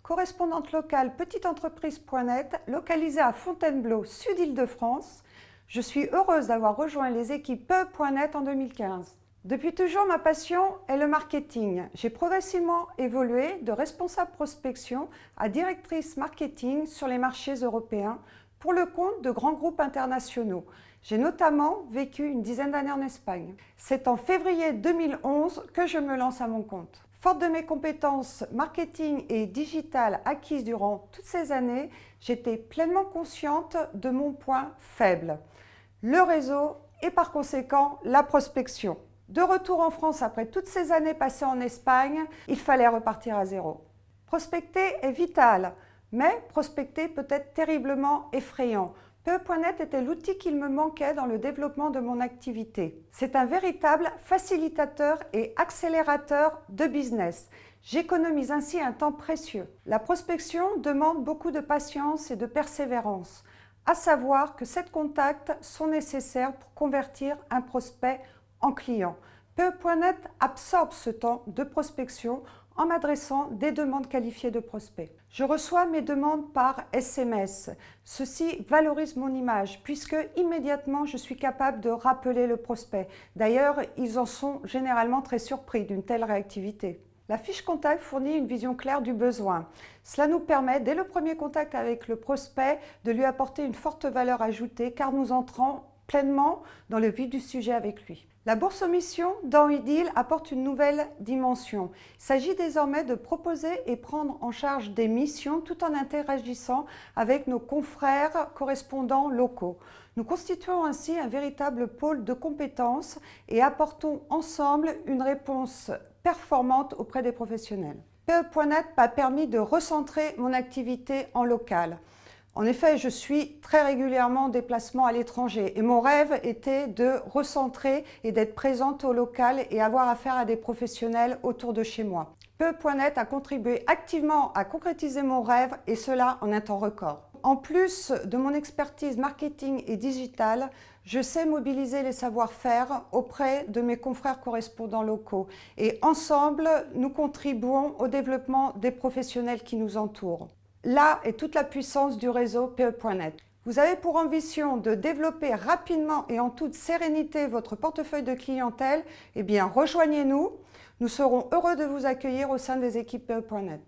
correspondante locale petiteentreprise.net, localisée à Fontainebleau, Sud-Île-de-France. Je suis heureuse d'avoir rejoint les équipes PE.net en 2015. Depuis toujours, ma passion est le marketing. J'ai progressivement évolué de responsable prospection à directrice marketing sur les marchés européens pour le compte de grands groupes internationaux. J'ai notamment vécu une dizaine d'années en Espagne. C'est en février 2011 que je me lance à mon compte. Forte de mes compétences marketing et digital acquises durant toutes ces années, j'étais pleinement consciente de mon point faible, le réseau et par conséquent la prospection. De retour en France après toutes ces années passées en Espagne, il fallait repartir à zéro. Prospecter est vital, mais prospecter peut être terriblement effrayant. PE.net était l'outil qu'il me manquait dans le développement de mon activité. C'est un véritable facilitateur et accélérateur de business. J'économise ainsi un temps précieux. La prospection demande beaucoup de patience et de persévérance, à savoir que 7 contacts sont nécessaires pour convertir un prospect en client. PE.net absorbe ce temps de prospection en m'adressant des demandes qualifiées de prospects. Je reçois mes demandes par SMS. Ceci valorise mon image puisque immédiatement je suis capable de rappeler le prospect. D'ailleurs, ils en sont généralement très surpris d'une telle réactivité. La fiche contact fournit une vision claire du besoin. Cela nous permet, dès le premier contact avec le prospect, de lui apporter une forte valeur ajoutée car nous entrons pleinement dans le vif du sujet avec lui. La bourse aux missions dans Ideal apporte une nouvelle dimension. Il s'agit désormais de proposer et prendre en charge des missions tout en interagissant avec nos confrères correspondants locaux. Nous constituons ainsi un véritable pôle de compétences et apportons ensemble une réponse performante auprès des professionnels. PE.net m'a permis de recentrer mon activité en local. En effet, je suis très régulièrement en déplacement à l'étranger et mon rêve était de recentrer et d'être présente au local et avoir affaire à des professionnels autour de chez moi. PE.net a contribué activement à concrétiser mon rêve et cela en un temps record. En plus de mon expertise marketing et digital, je sais mobiliser les savoir-faire auprès de mes confrères correspondants locaux et ensemble, nous contribuons au développement des professionnels qui nous entourent. Là est toute la puissance du réseau PE.net. Vous avez pour ambition de développer rapidement et en toute sérénité votre portefeuille de clientèle, eh bien rejoignez-nous. Nous serons heureux de vous accueillir au sein des équipes PE.net.